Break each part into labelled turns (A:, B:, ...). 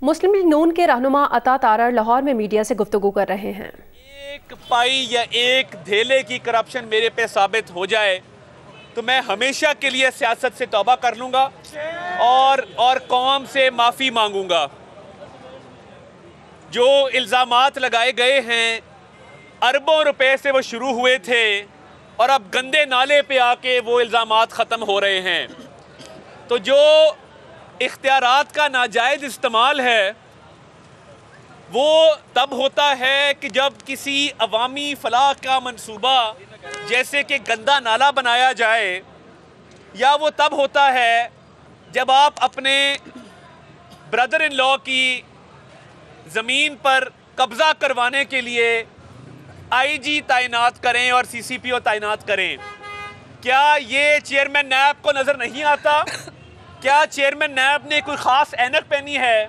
A: مسلم league نون کے رہنما عطا تارڑ لاہور میں میڈیا سے گفتگو کر رہے ہیں۔
B: ایک پائی یا ایک دھیلے کی کرپشن میرے پہ ثابت ہو جائے تو میں ہمیشہ کے لیے سیاست سے توبہ کر لوں گا اور قوم سے معافی مانگوں گا۔ جو الزامات لگائے گئے ہیں اربوں روپے سے وہ شروع ہوئے تھے اور اب گندے نالے پہ آ کے وہ الزامات ختم ہو رہے ہیں۔ تو جو اختیارات کا ناجائز استعمال ہے وہ تب ہوتا ہے کہ جب کسی عوامی فلاح کا منصوبہ جیسے کہ گندا نالا بنایا جائے، یا وہ تب ہوتا ہے جب آپ اپنے بردر ان لا کی زمین پر قبضہ کروانے کے لیے آئی جی تعینات کریں اور سی سی پی او تعینات کریں۔ کیا یہ چیئرمین نیب کو نظر نہیں آتا؟ کیا چیئرمین نیب نے کوئی خاص اینک پہنی ہے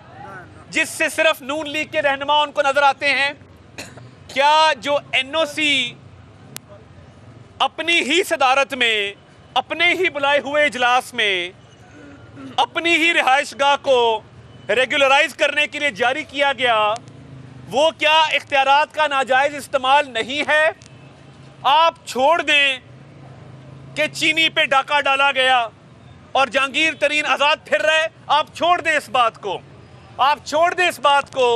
B: جس سے صرف نون لیگ کے رہنما ان کو نظر آتے ہیں؟ کیا جو این او سی اپنی ہی صدارت میں اپنے ہی بلائے ہوئے اجلاس میں اپنی ہی رہائش گاہ کو ریگولرائز کرنے کے لیے جاری کیا گیا، وہ کیا اختیارات کا ناجائز استعمال نہیں ہے؟ آپ چھوڑ دیں کہ چینی پہ ڈاکہ ڈالا گیا اور جہانگیر ترین آزاد پھر رہے، آپ چھوڑ دیں اس بات کو۔ آپ چھوڑ دیں اس بات کو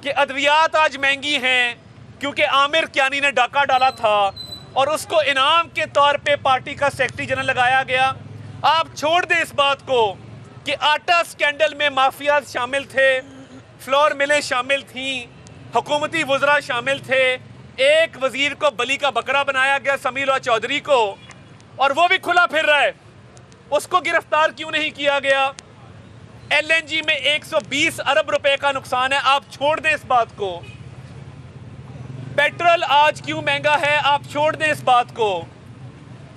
B: کہ ادویات آج مہنگی ہیں کیونکہ عامر کیانی نے ڈاکہ ڈالا تھا اور اس کو انعام کے طور پہ پارٹی کا سیکرٹری جنرل لگایا گیا۔ آپ چھوڑ دیں اس بات کو کہ آٹا سکینڈل میں مافیاز شامل تھے، فلور ملیں شامل تھیں، حکومتی وزراء شامل تھے، ایک وزیر کو بلی کا بکرا بنایا گیا سمیع اللہ چودھری کو، اور وہ بھی کھلا پھر رہا ہے۔ اس کو گرفتار کیوں نہیں کیا گیا؟ ایل این جی میں 120 ارب روپے کا نقصان ہے، آپ چھوڑ دیں اس بات کو۔ پیٹرول آج کیوں مہنگا ہے، آپ چھوڑ دیں اس بات کو۔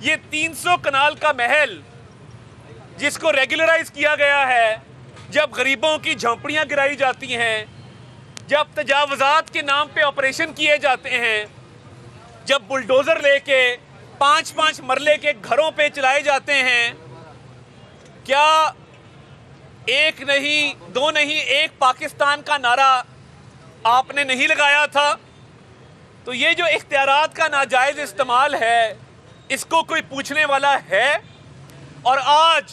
B: یہ 300 کنال کا محل جس کو ریگولرائز کیا گیا ہے، جب غریبوں کی جھونپڑیاں گرائی جاتی ہیں، جب تجاوزات کے نام پہ آپریشن کیے جاتے ہیں، جب بلڈوزر لے کے 5 مرلے کے گھروں پہ چلائے جاتے ہیں، کیا ایک نہیں دو نہیں ایک پاکستان کا نعرہ آپ نے نہیں لگایا تھا؟ تو یہ جو اختیارات کا ناجائز استعمال ہے اس کو کوئی پوچھنے والا ہے؟ اور آج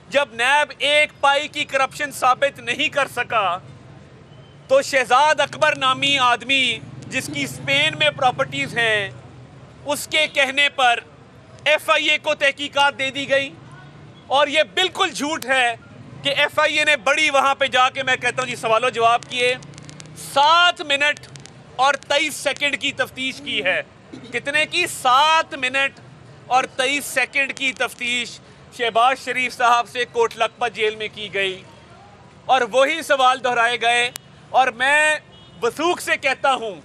B: جب نیب ایک پائی کی کرپشن ثابت نہیں کر سکا تو شہزاد اکبر نامی آدمی جس کی اسپین میں پراپرٹیز ہیں، اس کے کہنے پر ایف آئی اے کو تحقیقات دے دی گئی، اور یہ بالکل جھوٹ ہے کہ ایف آئی اے نے بڑی وہاں پہ جا کے میں کہتا ہوں جی سوال و جواب کیے۔ 7 منٹ اور 23 سیکنڈ کی تفتیش کی ہے۔ کتنے کی؟ 7 منٹ اور 23 سیکنڈ کی تفتیش شہباز شریف صاحب سے کوٹ لکھپت جیل میں کی گئی، اور وہی سوال دہرائے گئے۔ اور میں وثوق سے کہتا ہوں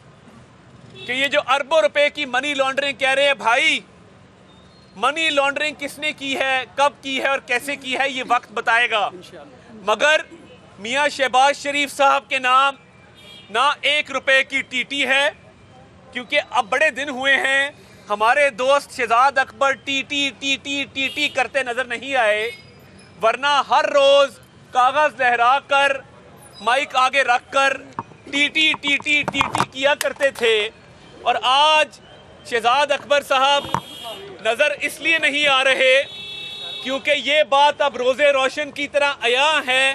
B: کہ یہ جو اربوں روپے کی منی لانڈرنگ کہہ رہے ہیں، بھائی منی لانڈرنگ کس نے کی ہے، کب کی ہے اور کیسے کی ہے یہ وقت بتائے گا، مگر میاں شہباز شریف صاحب کے نام نہ 1 روپے کی ٹی ٹی ہے، کیونکہ اب بڑے دن ہوئے ہیں ہمارے دوست شہزاد اکبر ٹی ٹی کرتے نظر نہیں آئے، ورنہ ہر روز کاغذ لہرا کر مائک آگے رکھ کر ٹی ٹی کیا کرتے تھے۔ اور آج شہزاد اکبر صاحب نظر اس لیے نہیں آ رہے کیونکہ یہ بات اب روزے روشن کی طرح عیاں ہے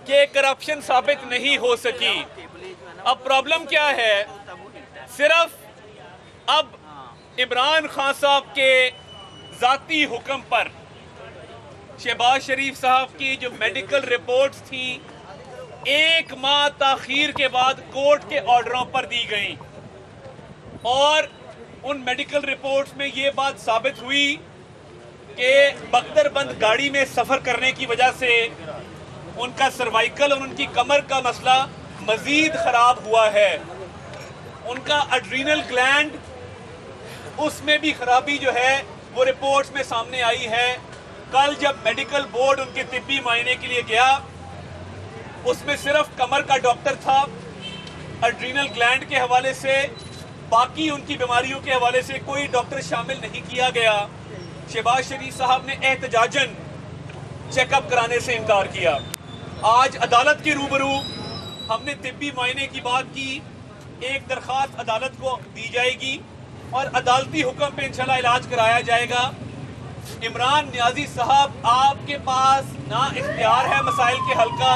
B: کہ کرپشن ثابت نہیں ہو سکی۔ اب پرابلم کیا ہے؟ صرف اب عمران خان صاحب کے ذاتی حکم پر شہباز شریف صاحب کی جو میڈیکل رپورٹس تھیں 1 ماہ تاخیر کے بعد کورٹ کے آرڈروں پر دی گئیں، اور ان میڈیکل رپورٹس میں یہ بات ثابت ہوئی کہ بختر بند گاڑی میں سفر کرنے کی وجہ سے ان کا سروائیکل اور ان کی کمر کا مسئلہ مزید خراب ہوا ہے۔ ان کا ایڈرینل گلینڈ اس میں بھی خرابی جو ہے وہ رپورٹس میں سامنے آئی ہے۔ کل جب میڈیکل بورڈ ان کے طبی معائنے کے لیے گیا، اس میں صرف کمر کا ڈاکٹر تھا، ایڈرینل گلینڈ کے حوالے سے باقی ان کی بیماریوں کے حوالے سے کوئی ڈاکٹر شامل نہیں کیا گیا۔ شہباز شریف صاحب نے احتجاجاً چیک اپ کرانے سے انکار کیا۔ آج عدالت کے روبرو हमने तिब्बी मुआयने की बात की, एक दरख्वास्त अदालत को दी जाएगी और अदालती हुक्म पे इंशाल्लाह इलाज कराया जाएगा। इमरान नियाजी साहब, आपके पास ना इख्तियार है मसाइल के हल का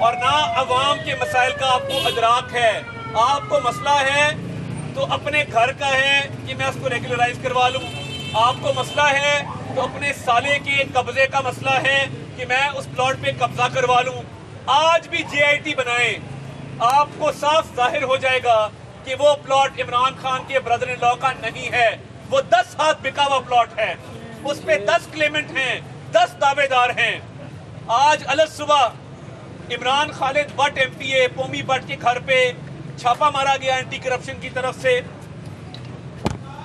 B: और ना अवाम के मसाइल का आपको अदराक है। आपको मसला है तो अपने घर का है कि मैं उसको रेगुलराइज करवा लूँ, आपको मसला है तो अपने साले के कब्जे का मसला है कि मैं उस प्लॉट पे कब्जा करवा लूँ। आज भी JIT बनाएं, आपको साफ जाहिर हो जाएगा कि वो प्लॉट इमरान खान के ब्रदर इन लॉ का नहीं है, वो 10 हाथ बिका हुआ प्लॉट है, उस पे 10 क्लेमेंट हैं, 10 दावेदार हैं। आज अलग सुबह इमरान खालिद भट्ट MPA पोमी भट्ट के घर पे छापा मारा गया एंटी करप्शन की तरफ से,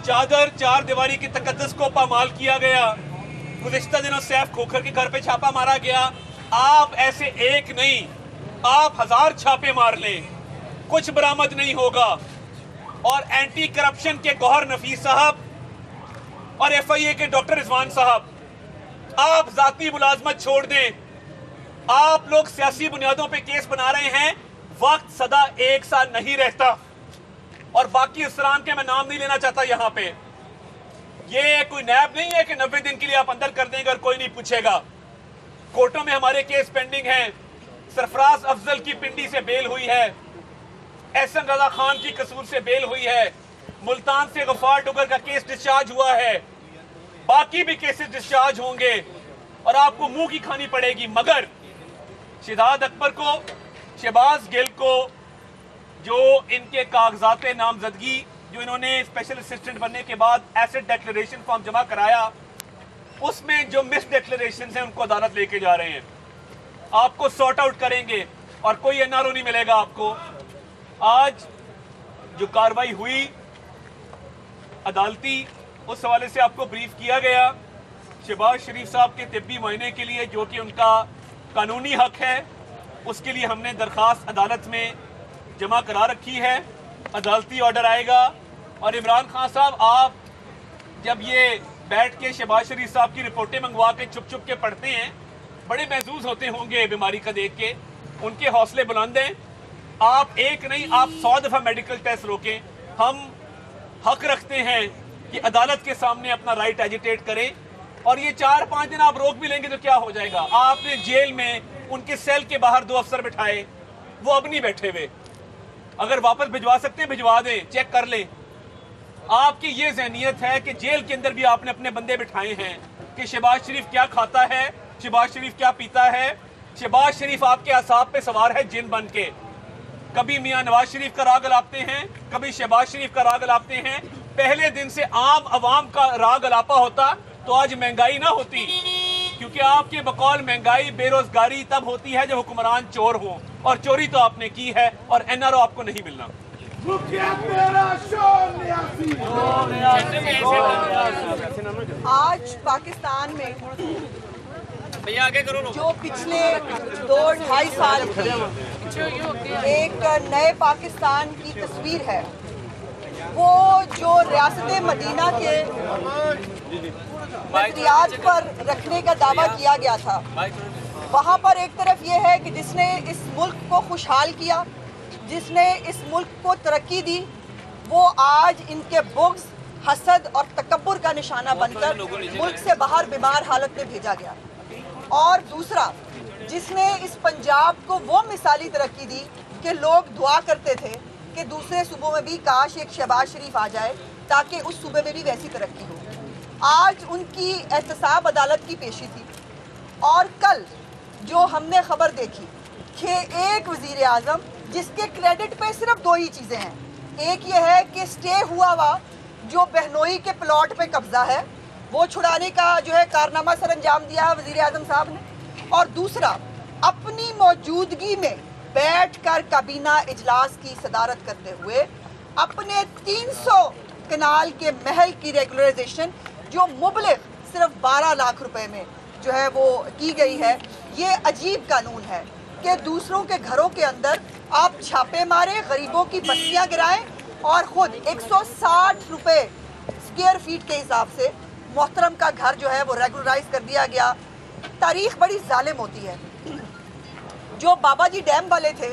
B: चार दीवारी की तकद्दुस को पामाल किया गया। गुज़िश्ता दिनों सैफ खोखर के घर पे छापा मारा गया। आप ऐसे एक नहीं, आप 1000 छापे मार लें, कुछ बरामद नहीं होगा। और एंटी करप्शन के गौहर नफीस साहब और FIA के डॉक्टर रिजवान साहब, आप जाती मुलाजमत छोड़ दें। आप लोग सियासी बुनियादों पे केस बना रहे हैं, वक्त सदा एक सा नहीं रहता। और बाकी अफसरान के मैं नाम नहीं लेना चाहता यहाँ पे। ये कोई नैब नहीं है कि 90 दिन के लिए आप अंदर कर देंगे और कोई नहीं पूछेगा। कोर्टों में हमारे केस पेंडिंग हैं। सरफराज अफजल की पिंडी से बेल हुई है, एहसन रजा खान की कसूर से बेल हुई है, मुल्तान से गफार डुगर का केस डिस्चार्ज हुआ है, बाकी भी केसेस डिस्चार्ज होंगे और आपको मुंह की खानी पड़ेगी। मगर शिदात अकबर को, शहबाज गिल को, जो इनके कागजात नामजदगी जो इन्होंने स्पेशल असिस्टेंट बनने के बाद एसेट डिक्लेरेशन फॉर्म जमा कराया, उसमें जो मिस डिक्लेरेशन हैं उनको अदालत लेके जा रहे हैं। आपको सॉर्ट आउट करेंगे और कोई NRO नहीं मिलेगा आपको। आज जो कार्रवाई हुई अदालती, उस हवाले से आपको ब्रीफ किया गया। शहबाज शरीफ साहब के तिब्बी मुआयने के लिए, जो कि उनका कानूनी हक है, उसके लिए हमने दरख्वास्त अदालत में जमा करा रखी है। अदालती ऑर्डर आएगा और इमरान खान साहब, आप जब ये बैठ के शहबाज शरीफ साहब की रिपोर्टें मंगवा के चुप चुप के पढ़ते हैं, बड़े महसूस होते होंगे बीमारी का देख के। उनके हौसले बुलंद हैं। आप एक नहीं, आप 100 दफ़ा मेडिकल टेस्ट रोकें। हम हक रखते हैं कि अदालत के सामने अपना राइट एजिटेट करें। और ये 4-5 दिन आप रोक भी लेंगे तो क्या हो जाएगा। आपने जेल में उनके सेल के बाहर 2 अफसर बिठाए, वो अब नहीं बैठे हुए। अगर वापस भिजवा सकते हैं भिजवा दें, चेक कर लें। आपकी ये ज़हनियत है कि जेल के अंदर भी आपने अपने बंदे बिठाए हैं कि शहबाज शरीफ क्या खाता है, शहबाज शरीफ क्या पीता है। शहबाज शरीफ आपके असाब पे सवार है जिन बन के। कभी मियां नवाज शरीफ का राग अलापते हैं, कभी शहबाज शरीफ का राग अलापते हैं। पहले दिन से आम आवाम का राग अलापा होता तो आज महंगाई ना होती, क्योंकि आपके बकौल महंगाई बेरोजगारी तब होती है जब हुक्मरान चोर हो, और चोरी तो आपने की है और NRO आपको नहीं मिलना।
C: आज पाकिस्तान में जो पिछले 2-2.5 साल की एक नए पाकिस्तान की तस्वीर है, वो जो रियासत मदीना के नजरियात पर रखने का दावा किया गया था, वहाँ पर एक तरफ ये है कि जिसने इस मुल्क को खुशहाल किया, जिसने इस मुल्क को तरक्की दी, वो आज इनके बुग़्ज़, हसद और तकब्बुर का निशाना बनकर मुल्क से बाहर बीमार हालत में भेजा गया। और दूसरा, जिसने इस पंजाब को वो मिसाली तरक्की दी कि लोग दुआ करते थे कि दूसरे सूबों में भी काश एक शहबाज शरीफ आ जाए ताकि उस सूबे में भी वैसी तरक्की हो। आज उनकी एहतसाब अदालत की पेशी थी और कल जो हमने खबर देखी कि एक वज़ीर आज़म जिसके क्रेडिट पे सिर्फ 2 ही चीज़ें हैं। एक ये है कि स्टे हुआ जो बहनोई के प्लॉट पे कब्जा है, वो छुड़ाने का जो है कारनामा सर अंजाम दिया है वज़ीर आज़म साहब ने। और दूसरा, अपनी मौजूदगी में बैठकर काबीना इजलास की सदारत करते हुए अपने 300 कनाल के महल की रेगुलराइजेशन जो मुबलिग सिर्फ 12 लाख रुपए में जो है वो की गई है। ये अजीब कानून है कि दूसरों के घरों के अंदर आप छापे मारे, गरीबों की बस्तियां गिराएं और ख़ुद 160 रुपये स्क्वायर फीट के हिसाब से मोहतरम का घर जो है वो रेगुलराइज कर दिया गया। तारीख बड़ी जालिम होती है। जो बाबा जी डैम वाले थे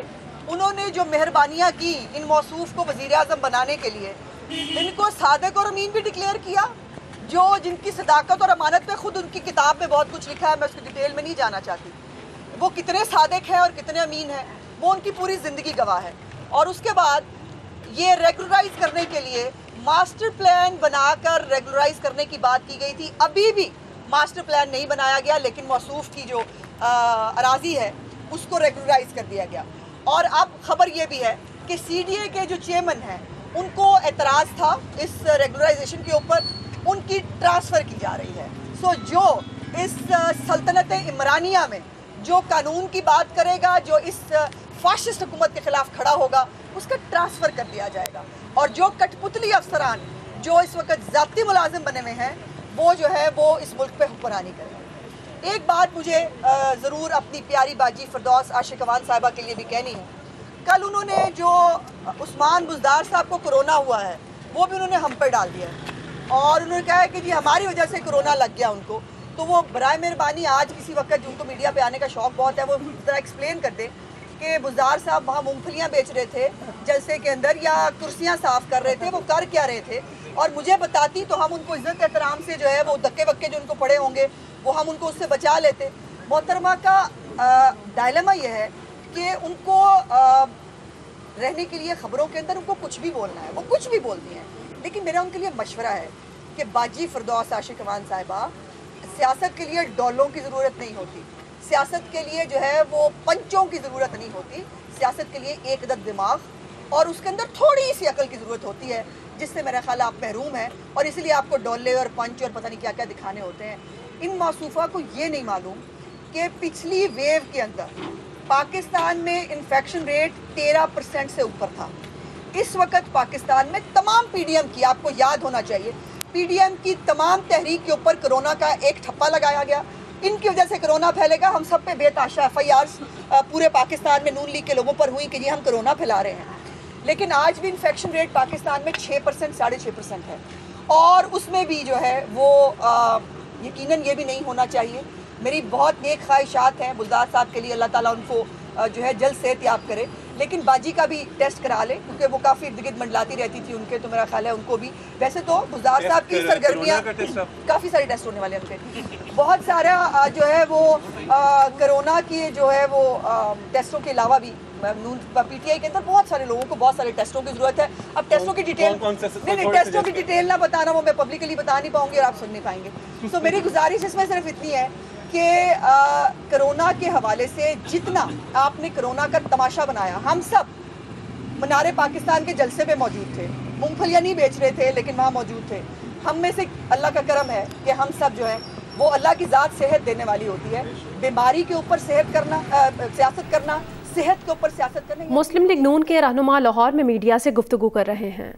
C: उन्होंने जो मेहरबानियाँ की इन मौसूफ को वज़ीर आज़म बनाने के लिए, इनको सादिक और अमीन भी डिक्लेयर किया, जो जिनकी सदाकत और अमानत पे खुद उनकी किताब में बहुत कुछ लिखा है, मैं उसकी डिटेल में नहीं जाना चाहती। वो कितने सादिक हैं और कितने अमीन हैं वो उनकी पूरी ज़िंदगी गवाह है। और उसके बाद ये रेगुलराइज करने के लिए मास्टर प्लान बनाकर रेगुलराइज करने की बात की गई थी। अभी भी मास्टर प्लान नहीं बनाया गया, लेकिन मौसूफ की जो अराजी है उसको रेगुलराइज कर दिया गया। और अब खबर ये भी है कि CDA के जो चेयरमैन हैं उनको एतराज़ था इस रेगुलराइजेशन के ऊपर, उनकी ट्रांसफ़र की जा रही है। सो जो इस सल्तनत इमरानिया में जो कानून की बात करेगा, जो इस फाशिस्ट हुकूमत के ख़िलाफ़ खड़ा होगा, उसका ट्रांसफ़र कर दिया जाएगा। और जो कठपुतली अफसरान जो इस वक्त ज़ाती मुलाजिम बने हुए हैं वो जो है वो इस मुल्क पे हुक्मरानी करेंगे। एक बात मुझे ज़रूर अपनी प्यारी बाजी फिरदौस आशिक अवान साहिबा के लिए भी कहनी है। कल उन्होंने जो उस्मान बुज़दार साहब को कोरोना हुआ है वो भी उन्होंने हम पर डाल दिया है, और उन्होंने कहा है कि जी हमारी वजह से कोरोना लग गया उनको। तो वो बराए मेहरबानी आज किसी वक्त जिनको मीडिया पे आने का शौक़ बहुत है वो ज़रा एक्सप्लेन कर दें कि बुज़दार साहब वहाँ मूंगफलियाँ बेच रहे थे जलसे के अंदर या कुर्सियाँ साफ़ कर रहे थे, वो कर क्या रहे थे, और मुझे बताती तो हम उनको इज़्ज़त एहतराम से जो है वो धक्के वक्के जो उनको पड़े होंगे वो हम उनको उससे बचा लेते। मोहतरमा का डायलेमा ये है कि उनको रहने के लिए ख़बरों के अंदर उनको कुछ भी बोलना है, वो कुछ भी बोलती हैं। लेकिन मेरा उनके लिए मशवरा है कि बाजी फिरदौस आशिक अवान साहिबा, सियासत के लिए डॉलों की ज़रूरत नहीं होती, सियासत के लिए जो है वो पंचों की ज़रूरत नहीं होती, सियासत के लिए एक अदद दिमाग और उसके अंदर थोड़ी सी अकल की ज़रूरत होती है, जिससे मेरा ख्याल आप महरूम हैं और इसलिए आपको डोले और पंच और पता नहीं क्या क्या दिखाने होते हैं। इन मौसूफ़ा को ये नहीं मालूम कि पिछली वेव के अंदर पाकिस्तान में इन्फेक्शन रेट 13% से ऊपर था। इस वक्त पाकिस्तान में तमाम PDM की, आपको याद होना चाहिए, PDM की तमाम तहरीक के ऊपर कोरोना का एक ठप्पा लगाया गया। इनकी वजह से कोरोना फैलेगा, हम सब पे बेताशा FIRs पूरे पाकिस्तान में नून लीग के लोगों पर हुई कि जी हम कोरोना फैला रहे हैं। लेकिन आज भी इन्फेक्शन रेट पाकिस्तान में 6% 6.5% है, और उसमें भी जो है वो यकीनन ये भी नहीं होना चाहिए। मेरी बहुत नेक ख्वाहिशात हैं बुज़दार साहब के लिए, अल्लाह ताला उनको जो है जल्द सेहत याब करे। लेकिन बाजी का भी टेस्ट करा ले क्योंकि वो काफ़ी इर्द गिर्द मंडलाती रहती थी उनके, तो मेरा ख्याल है उनको भी। वैसे तो बुज़दार साहब की सरगर्मियाँ काफ़ी सारे टेस्ट होने वाले हैं उनके, बहुत सारा जो है वो कोरोना की जो है वो टेस्टों के अलावा भी PTI के अंदर बहुत सारे लोगों को बहुत सारे टेस्टों की ज़रूरत है। अब टेस्टों की डिटेल नहीं, टेस्टों की डिटेल ना बताना वो मैं पब्लिकली बता नहीं पाऊँगी और आप सुन नहीं पाएंगे। तो मेरी गुजारिश इसमें सिर्फ इतनी है कि कोरोना के हवाले से जितना आपने कोरोना का तमाशा बनाया, हम सब मनारे पाकिस्तान के जलसे पे मौजूद थे, मूंगफलियाँ नहीं बेच रहे थे लेकिन वहाँ मौजूद थे। हम में से अल्लाह का करम है कि हम सब जो है वो अल्लाह की ज़ात सेहत देने वाली होती है। बीमारी के ऊपर सेहत करना, सियासत करना, सेहत के ऊपर सियासत करना।
A: मुस्लिम लीग नून के रहनुमा लाहौर में मीडिया से गुफ्तगू कर रहे हैं।